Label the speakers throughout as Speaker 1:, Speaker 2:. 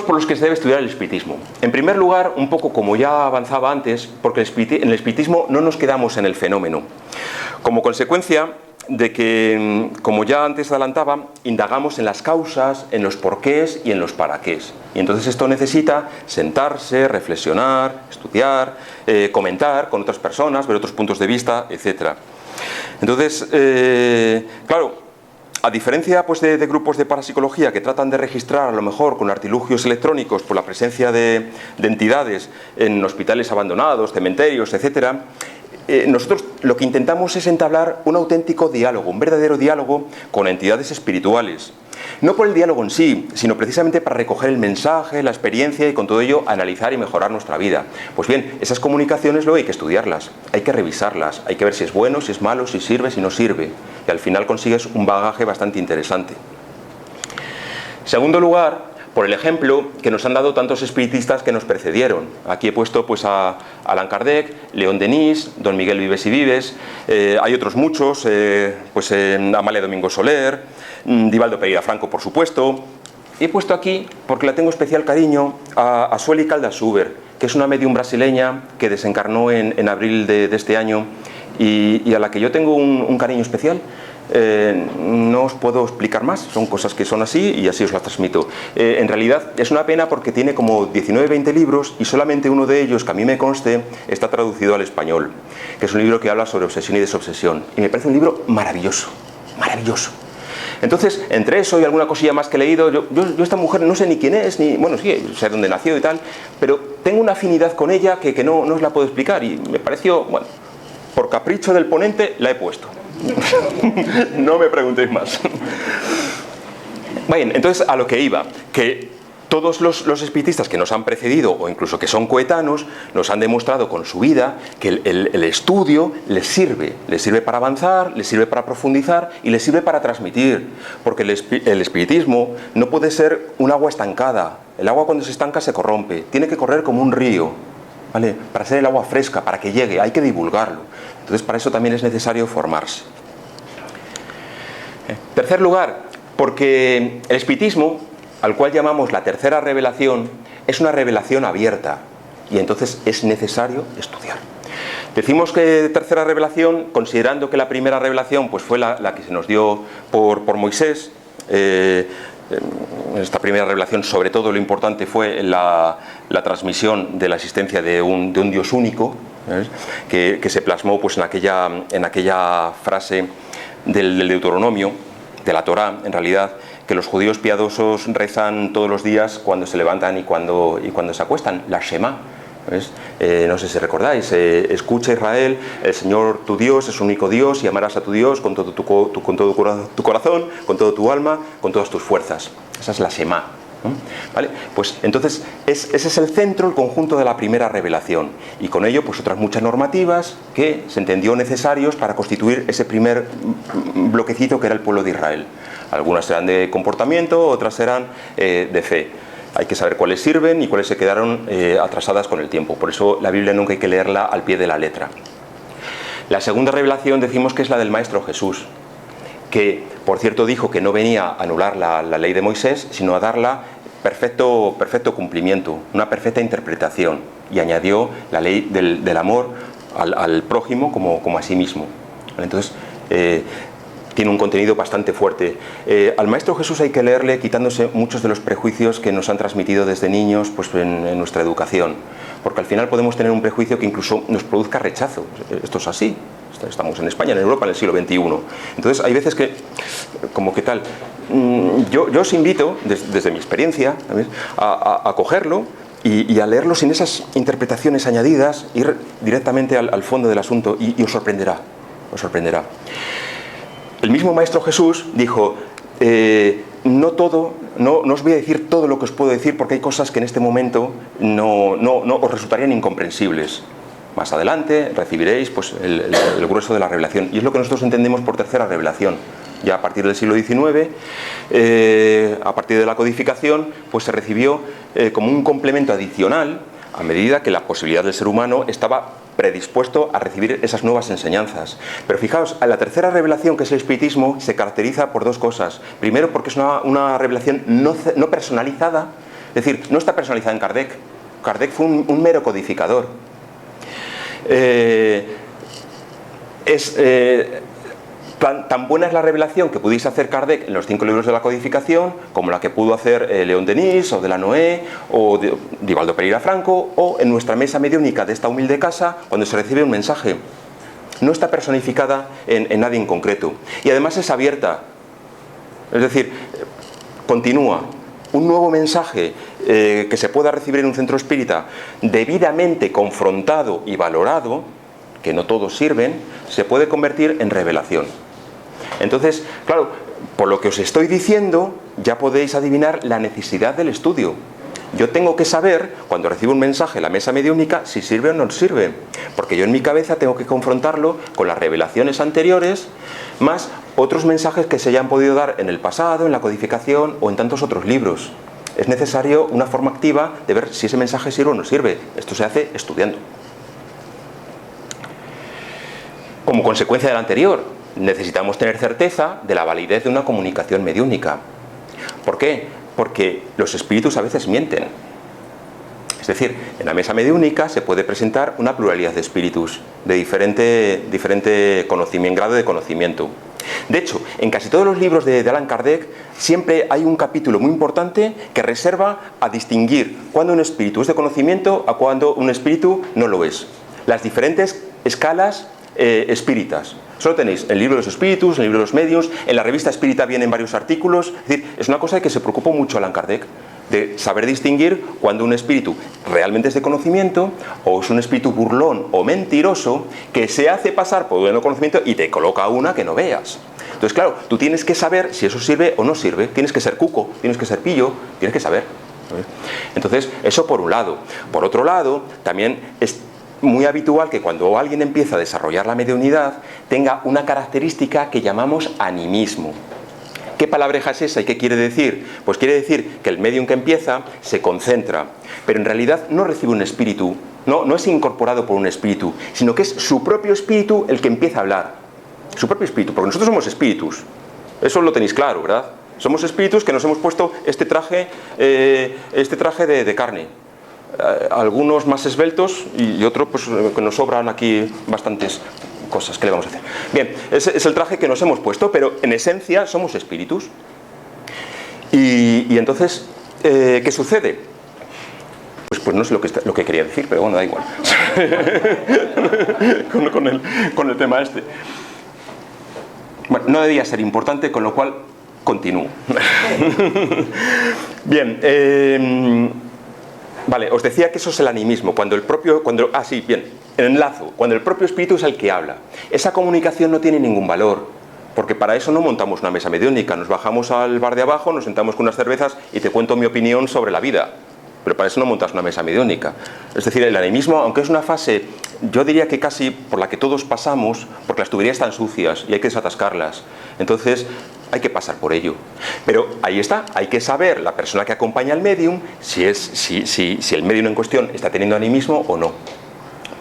Speaker 1: por los que se debe estudiar el espiritismo. En primer lugar, un poco como ya avanzaba antes, porque en el espiritismo no nos quedamos en el fenómeno. Como consecuencia de que, como ya antes adelantaba, indagamos en las causas, en los porqués y en los paraqués. Y entonces esto necesita sentarse, reflexionar, estudiar, comentar con otras personas, ver otros puntos de vista, etc. Entonces, claro, a diferencia pues, de grupos de parapsicología que tratan de registrar a lo mejor con artilugios electrónicos por la presencia de entidades en hospitales abandonados, cementerios, etc., nosotros lo que intentamos es entablar un auténtico diálogo, un verdadero diálogo con entidades espirituales. No por el diálogo en sí, sino precisamente para recoger el mensaje, la experiencia y con todo ello analizar y mejorar nuestra vida. Pues bien, esas comunicaciones luego hay que estudiarlas, hay que revisarlas, hay que ver si es bueno, si es malo, si sirve, si no sirve. Y al final consigues un bagaje bastante interesante. En segundo lugar, por el ejemplo que nos han dado tantos espiritistas que nos precedieron. Aquí he puesto pues, a Allan Kardec, León Denis, don Miguel Vives y Vives, hay otros muchos, Amalia Domingo Soler, Divaldo Pereira Franco, por supuesto. He puesto aquí, porque la tengo especial cariño, a Sueli Caldas Huber, que es una medium brasileña que desencarnó en abril de este año y a la que yo tengo un cariño especial. No os puedo explicar más, son cosas que son así y así os las transmito. En realidad es una pena porque tiene como 19-20 libros y solamente uno de ellos, que a mí me conste, está traducido al español, que es un libro que habla sobre obsesión y desobsesión, y me parece un libro maravilloso, maravilloso. Entonces, entre eso y alguna cosilla más que he leído, yo esta mujer no sé ni quién es, ni, bueno, sí, sé dónde nació y tal, pero tengo una afinidad con ella que no os la puedo explicar y me pareció, bueno, por capricho del ponente la he puesto. No me preguntéis más. Bien, entonces a lo que iba, que todos los espiritistas que nos han precedido o incluso que son coetanos nos han demostrado con su vida que el estudio les sirve para avanzar, les sirve para profundizar y les sirve para transmitir, porque el espiritismo no puede ser un agua estancada. El agua cuando se estanca se corrompe, tiene que correr como un río, ¿vale? Para ser el agua fresca, para que llegue, hay que divulgarlo. Entonces para eso también es necesario formarse. Tercer lugar, porque el espiritismo, al cual llamamos la tercera revelación, es una revelación abierta y entonces es necesario estudiar. Decimos que tercera revelación, considerando que la primera revelación pues, fue la que se nos dio por Moisés. Esta primera revelación, sobre todo lo importante fue la transmisión de la existencia de un Dios único, que se plasmó pues, en aquella frase del Deuteronomio, de la Torá, en realidad, que los judíos piadosos rezan todos los días cuando se levantan y cuando se acuestan, la Shema. No sé si recordáis, escucha Israel, el Señor tu Dios es único Dios y amarás a tu Dios con todo tu corazón, con todo tu alma, con todas tus fuerzas. Esa es la Shema, ¿no? ¿Vale? Pues entonces ese es el centro, el conjunto de la primera revelación y con ello pues otras muchas normativas que se entendió necesarios para constituir ese primer bloquecito que era el pueblo de Israel. Algunas serán de comportamiento, otras serán de fe. Hay que saber cuáles sirven y cuáles se quedaron atrasadas con el tiempo. Por eso la Biblia nunca hay que leerla al pie de la letra. La segunda revelación decimos que es la del Maestro Jesús, que por cierto dijo que no venía a anular la ley de Moisés, sino a darla perfecto cumplimiento, una perfecta interpretación, y añadió la ley del amor al prójimo como a sí mismo. Entonces tiene un contenido bastante fuerte. Al Maestro Jesús hay que leerle quitándose muchos de los prejuicios que nos han transmitido desde niños pues, en nuestra educación, porque al final podemos tener un prejuicio que incluso nos produzca rechazo. Esto es así. Estamos en España, en Europa, en el siglo XXI. Entonces hay veces que, como que tal, yo os invito, desde mi experiencia, a cogerlo y a leerlo sin esas interpretaciones añadidas, ir directamente al fondo del asunto y os sorprenderá. Os sorprenderá. El mismo Maestro Jesús dijo, no os voy a decir todo lo que os puedo decir porque hay cosas que en este momento no os resultarían incomprensibles. Más adelante recibiréis pues, el grueso de la revelación. Y es lo que nosotros entendemos por tercera revelación. Ya a partir del siglo XIX, a partir de la codificación, pues se recibió como un complemento adicional a medida que la posibilidad del ser humano estaba predispuesto a recibir esas nuevas enseñanzas. Pero fijaos, la tercera revelación, que es el espiritismo, se caracteriza por dos cosas. Primero, porque es una revelación no personalizada, Es decir, no está personalizada en Kardec. Kardec fue un mero codificador. Tan buena es la revelación que pudiese hacer Kardec en los 5 libros de la codificación como la que pudo hacer León Denis o Delanoë o Divaldo Pereira Franco, o en nuestra mesa mediúnica de esta humilde casa cuando se recibe un mensaje. No está personificada en nadie en concreto y además es abierta, es decir, continúa. Un nuevo mensaje que se pueda recibir en un centro espírita debidamente confrontado y valorado, que no todos sirven, se puede convertir en revelación. Entonces, claro, por lo que os estoy diciendo, ya podéis adivinar la necesidad del estudio. Yo tengo que saber, cuando recibo un mensaje en la mesa mediúnica, si sirve o no sirve. Porque yo en mi cabeza tengo que confrontarlo con las revelaciones anteriores, más otros mensajes que se hayan podido dar en el pasado, en la codificación o en tantos otros libros. Es necesario una forma activa de ver si ese mensaje sirve o no sirve. Esto se hace estudiando. Como consecuencia del anterior, necesitamos tener certeza de la validez de una comunicación mediúnica. ¿Por qué? Porque los espíritus a veces mienten. Es decir, en la mesa mediúnica se puede presentar una pluralidad de espíritus de diferente grado de conocimiento. De hecho, en casi todos los libros de Allan Kardec siempre hay un capítulo muy importante que reserva a distinguir cuándo un espíritu es de conocimiento a cuándo un espíritu no lo es. Las diferentes escalas espíritas. Solo tenéis el libro de los espíritus, el libro de los medios, en la revista espírita vienen varios artículos. Es decir, es una cosa de que se preocupó mucho Allan Kardec, de saber distinguir cuando un espíritu realmente es de conocimiento o es un espíritu burlón o mentiroso que se hace pasar por un conocimiento y te coloca una que no veas. Entonces, claro, tú tienes que saber si eso sirve o no sirve. Tienes que ser cuco, tienes que ser pillo, tienes que saber. Entonces, eso por un lado. Por otro lado, también es muy habitual que cuando alguien empieza a desarrollar la mediunidad tenga una característica que llamamos animismo. ¿Qué palabreja es esa y qué quiere decir? Pues quiere decir que el medium que empieza se concentra, pero en realidad no recibe un espíritu, no es incorporado por un espíritu, sino que es su propio espíritu el que empieza a hablar. Su propio espíritu, porque nosotros somos espíritus. Eso lo tenéis claro, ¿verdad? Somos espíritus que nos hemos puesto este traje de carne. Algunos más esbeltos y otros pues que nos sobran aquí bastantes cosas. ¿Qué le vamos a hacer? Bien, ese es el traje que nos hemos puesto, pero en esencia somos espíritus. Y entonces, ¿qué sucede? Pues no sé lo que quería decir, pero bueno, da igual. con el tema este. Bueno, no debía ser importante, con lo cual continúo. Bien, vale, os decía que eso es el animismo, cuando el propio espíritu es el que habla. Esa comunicación no tiene ningún valor, porque para eso no montamos una mesa mediúnica, nos bajamos al bar de abajo, nos sentamos con unas cervezas y te cuento mi opinión sobre la vida. Pero para eso no montas una mesa mediúnica. Es decir, el animismo, aunque es una fase, yo diría que casi por la que todos pasamos, porque las tuberías están sucias y hay que desatascarlas. Entonces, hay que pasar por ello. Pero ahí está, hay que saber, la persona que acompaña al medium, si el medium en cuestión está teniendo animismo o no.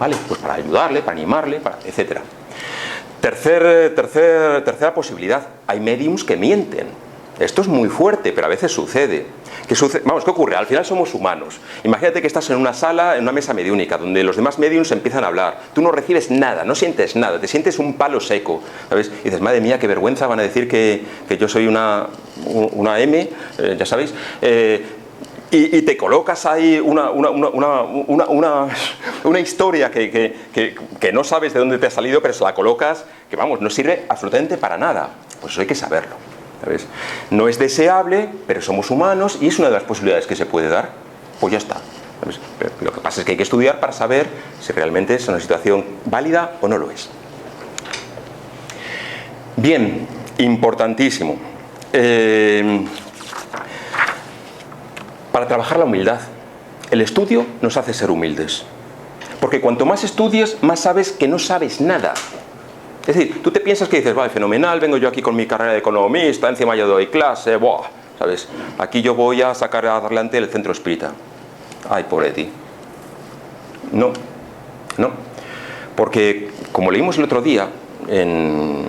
Speaker 1: ¿Vale? Pues para ayudarle, para animarle, etcétera. Tercera posibilidad, hay mediums que mienten. Esto es muy fuerte, pero a veces sucede. ¿Qué ocurre? Al final somos humanos. Imagínate que estás en una sala, en una mesa mediúnica, donde los demás mediums empiezan a hablar. Tú no recibes nada, no sientes nada, te sientes un palo seco, ¿sabes? Y dices, madre mía, qué vergüenza, van a decir que yo soy una M, ya sabéis. Y te colocas ahí una historia que no sabes de dónde te ha salido, pero se la colocas, que vamos, no sirve absolutamente para nada. Pues eso hay que saberlo. ¿Sabes? No es deseable, pero somos humanos y es una de las posibilidades que se puede dar. Pues ya está. ¿Sabes? Pero lo que pasa es que hay que estudiar para saber si realmente es una situación válida o no lo es. Bien, importantísimo. Para trabajar la humildad, el estudio nos hace ser humildes. Porque cuanto más estudies, más sabes que no sabes nada. Es decir, tú te piensas que dices, vale, fenomenal, vengo yo aquí con mi carrera de economista, encima yo doy clase, ¡buah! ¿Sabes? Aquí yo voy a sacar adelante el centro espírita. Ay, pobre de ti. No. Porque, como leímos el otro día, en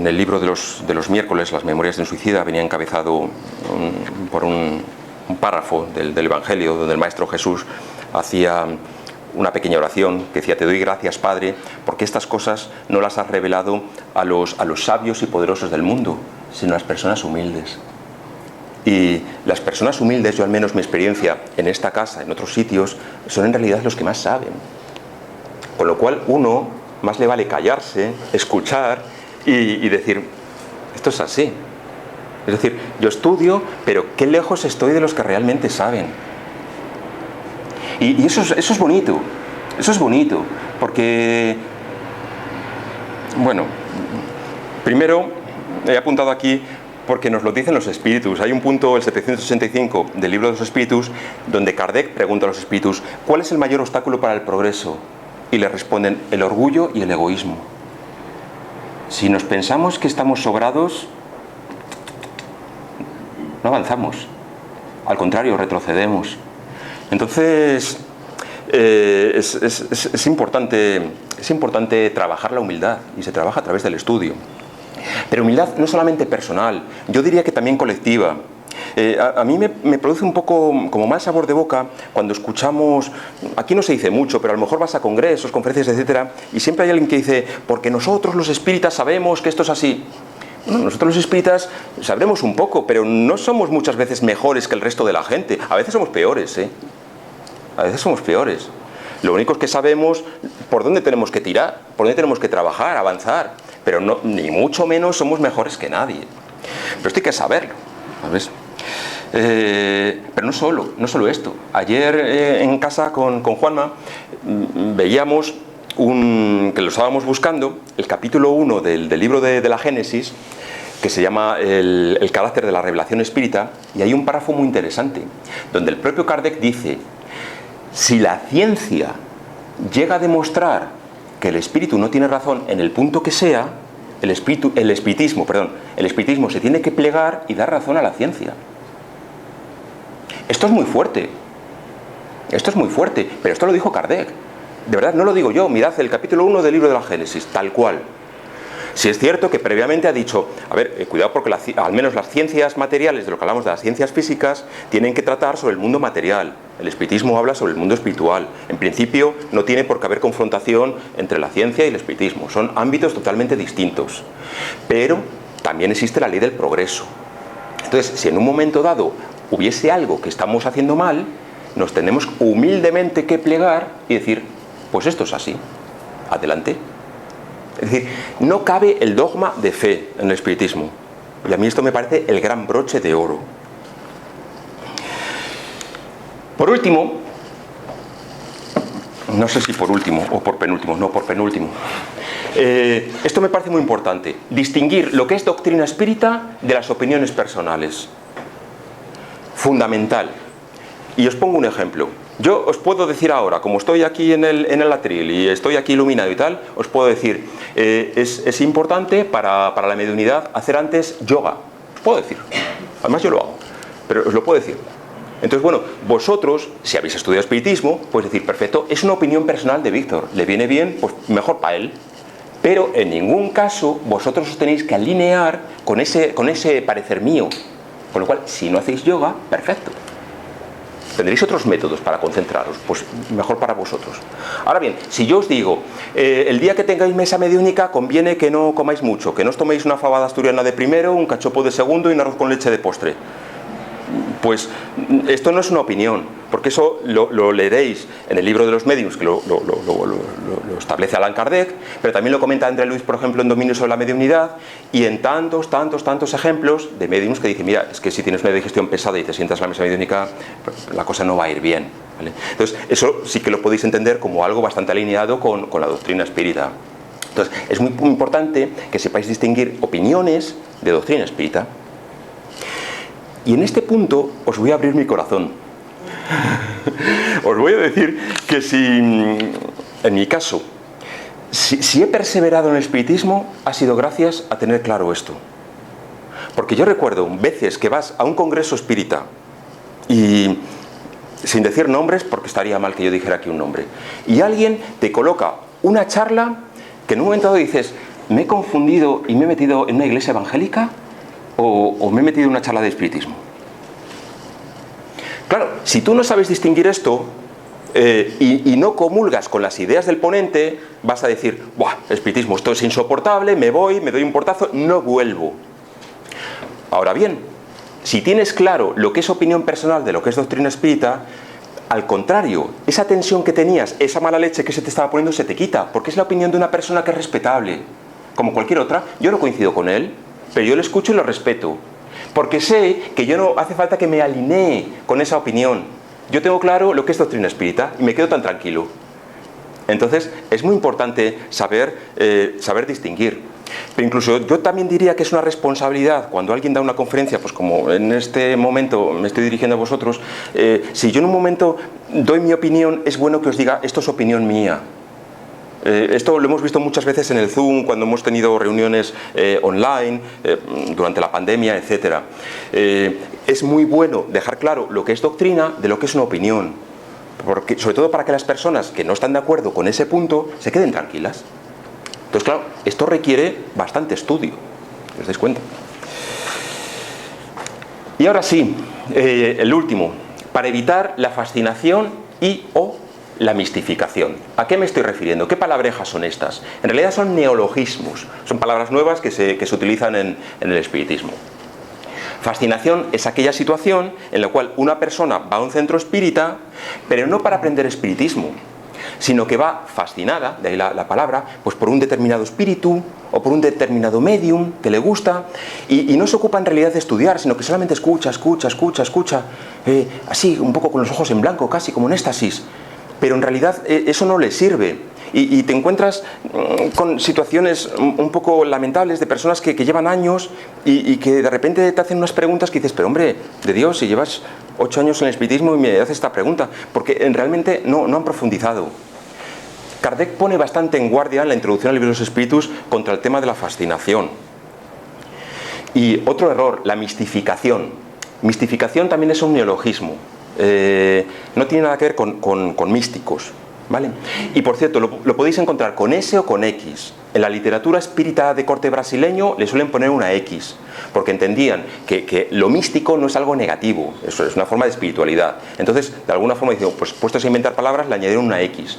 Speaker 1: el libro de los miércoles, Las memorias de un suicida, venía encabezado por un un párrafo del Evangelio donde el Maestro Jesús hacía una pequeña oración que decía: te doy gracias, Padre, porque estas cosas no las has revelado a los sabios y poderosos del mundo, sino a las personas humildes. Y las personas humildes, yo al menos mi experiencia en esta casa, en otros sitios, son en realidad los que más saben. Con lo cual uno más le vale callarse, escuchar y decir: esto es así. Es decir, yo estudio, pero qué lejos estoy de los que realmente saben. Y eso es bonito. Eso es bonito. Porque, bueno, primero he apuntado aquí porque nos lo dicen los espíritus. Hay un punto, el 765 del libro de los espíritus, donde Kardec pregunta a los espíritus: ¿cuál es el mayor obstáculo para el progreso? Y le responden: el orgullo y el egoísmo. Si nos pensamos que estamos sobrados, no avanzamos, al contrario, retrocedemos. Entonces es importante trabajar la humildad, y se trabaja a través del estudio, pero humildad no solamente personal, yo diría que también colectiva. A mí me produce un poco como mal sabor de boca cuando escuchamos, aquí no se dice mucho, pero a lo mejor vas a congresos, conferencias, etcétera, y siempre hay alguien que dice: porque nosotros los espíritas sabemos que esto es así. Bueno, nosotros los espíritas sabremos un poco, pero no somos muchas veces mejores que el resto de la gente. A veces somos peores, A veces somos peores. Lo único es que sabemos por dónde tenemos que tirar, por dónde tenemos que trabajar, avanzar, pero no, ni mucho menos somos mejores que nadie. Pero esto hay que saberlo, ¿sabes? Pero no solo esto. Ayer en casa con Juanma veíamos que lo estábamos buscando, el capítulo 1 del libro de la Génesis, que se llama el carácter de la revelación espírita, y hay un párrafo muy interesante, donde el propio Kardec dice: si la ciencia llega a demostrar que el espíritu no tiene razón en el punto que sea, el espiritismo se tiene que plegar y dar razón a la ciencia. Esto es muy fuerte, pero esto lo dijo Kardec. De verdad, no lo digo yo. Mirad el capítulo 1 del libro de la Génesis, tal cual. Si es cierto que previamente ha dicho: a ver, cuidado, porque al menos las ciencias materiales, de lo que hablamos de las ciencias físicas, tienen que tratar sobre el mundo material. El espiritismo habla sobre el mundo espiritual. En principio no tiene por qué haber confrontación entre la ciencia y el espiritismo. Son ámbitos totalmente distintos. Pero también existe la ley del progreso. Entonces, si en un momento dado hubiese algo que estamos haciendo mal, nos tenemos humildemente que plegar y decir: pues esto es así, adelante. Es decir, no cabe el dogma de fe en el espiritismo. Y a mí esto me parece el gran broche de oro. Por último, no sé si por último o por penúltimo, no, por penúltimo. Esto me parece muy importante: distinguir lo que es doctrina espírita de las opiniones personales. Fundamental. Y os pongo un ejemplo. Yo os puedo decir ahora, como estoy aquí en el atril y estoy aquí iluminado y tal, os puedo decir: es importante para la mediunidad hacer antes yoga. Os puedo decir. Además yo lo hago, pero os lo puedo decir. Entonces, bueno, vosotros, si habéis estudiado espiritismo, podéis decir: perfecto, es una opinión personal de Víctor, le viene bien, pues mejor para él. Pero en ningún caso vosotros os tenéis que alinear con ese parecer mío. Con lo cual, si no hacéis yoga, perfecto. Tendréis otros métodos para concentraros, pues mejor para vosotros. Ahora bien, si yo os digo: el día que tengáis mesa mediúnica conviene que no comáis mucho, que no os toméis una fabada asturiana de primero, un cachopo de segundo y un arroz con leche de postre. Pues esto no es una opinión, porque eso lo leeréis en el libro de los médiums, que lo establece Allan Kardec, pero también lo comenta André Luis, por ejemplo, en Dominio sobre la mediunidad, y en tantos ejemplos de médiums que dicen: mira, es que si tienes una digestión pesada y te sientas en la mesa mediúnica, la cosa no va a ir bien, ¿vale? Entonces, eso sí que lo podéis entender como algo bastante alineado con la doctrina espírita. Entonces, es muy importante que sepáis distinguir opiniones de doctrina espírita. Y en este punto os voy a abrir mi corazón. Os voy a decir que si, en mi caso, si he perseverado en el espiritismo, ha sido gracias a tener claro esto. Porque yo recuerdo veces que vas a un congreso espírita y, sin decir nombres, porque estaría mal que yo dijera aquí un nombre, y alguien te coloca una charla que en un momento dado dices: ¿me he confundido y me he metido en una iglesia evangélica? ¿O me he metido en una charla de espiritismo? Claro, si tú no sabes distinguir esto y no comulgas con las ideas del ponente, vas a decir, ¡buah, espiritismo, esto es insoportable, me voy, me doy un portazo, no vuelvo! Ahora bien, si tienes claro lo que es opinión personal de lo que es doctrina espírita, al contrario, esa tensión que tenías, esa mala leche que se te estaba poniendo, se te quita, porque es la opinión de una persona que es respetable. Como cualquier otra, yo no coincido con él, pero yo lo escucho y lo respeto. Porque sé que yo no hace falta que me alinee con esa opinión. Yo tengo claro lo que es doctrina espírita y me quedo tan tranquilo. Entonces, es muy importante saber distinguir. Pero incluso yo también diría que es una responsabilidad cuando alguien da una conferencia, pues como en este momento me estoy dirigiendo a vosotros, si yo en un momento doy mi opinión, es bueno que os diga, esto es opinión mía. Esto lo hemos visto muchas veces en el Zoom, cuando hemos tenido reuniones online, durante la pandemia, etc. Es muy bueno dejar claro lo que es doctrina de lo que es una opinión, porque, sobre todo para que las personas que no están de acuerdo con ese punto se queden tranquilas. Entonces, claro, esto requiere bastante estudio, ¿os dais cuenta? Y ahora sí, el último, para evitar la fascinación o la mistificación. ¿A qué me estoy refiriendo? ¿Qué palabrejas son estas? En realidad son neologismos, son palabras nuevas que se utilizan en el espiritismo. Fascinación es aquella situación en la cual una persona va a un centro espírita, pero no para aprender espiritismo, sino que va fascinada, de ahí la palabra, pues por un determinado espíritu o por un determinado medium que le gusta y no se ocupa en realidad de estudiar, sino que solamente escucha, así un poco con los ojos en blanco, casi como en éxtasis. Pero en realidad eso no le sirve y te encuentras con situaciones un poco lamentables de personas que llevan años y que de repente te hacen unas preguntas que dices, pero hombre, de Dios, si llevas 8 años en el espiritismo y me haces esta pregunta, porque realmente no han profundizado. Kardec pone bastante en guardia en la introducción al libro de los espíritus contra el tema de la fascinación. Y otro error, la mistificación. Mistificación también es un neologismo. No tiene nada que ver con místicos, ¿vale? Y por cierto, lo podéis encontrar con S o con X. En la literatura espírita de corte brasileño le suelen poner una X, porque entendían que lo místico no es algo negativo, eso es una forma de espiritualidad. Entonces, de alguna forma, dicen, pues puestos a inventar palabras, le añadieron una X.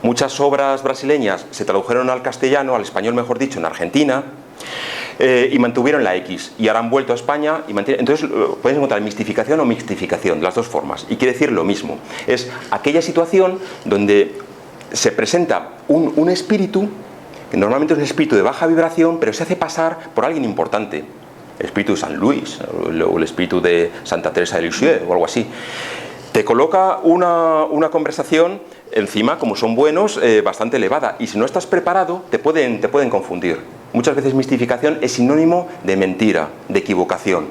Speaker 1: Muchas obras brasileñas se tradujeron al castellano, al español mejor dicho, en Argentina, y mantuvieron la X, y ahora han vuelto a España y mantienen. Entonces podéis encontrar mistificación o mixtificación, las dos formas, y quiere decir lo mismo. Es aquella situación donde se presenta un espíritu, que normalmente es un espíritu de baja vibración, pero se hace pasar por alguien importante, el espíritu de San Luis o el espíritu de Santa Teresa de Lisieux o algo así. Te coloca una conversación encima, como son buenos, bastante elevada, y si no estás preparado te pueden confundir. Muchas veces mistificación es sinónimo de mentira, de equivocación,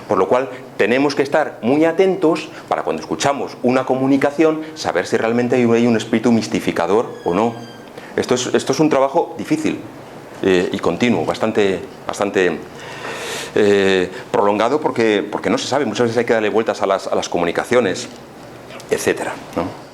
Speaker 1: por lo cual tenemos que estar muy atentos para cuando escuchamos una comunicación saber si realmente hay un espíritu mistificador o no. Esto es un trabajo difícil y continuo, bastante prolongado porque no se sabe, muchas veces hay que darle vueltas a las comunicaciones, etcétera, ¿no?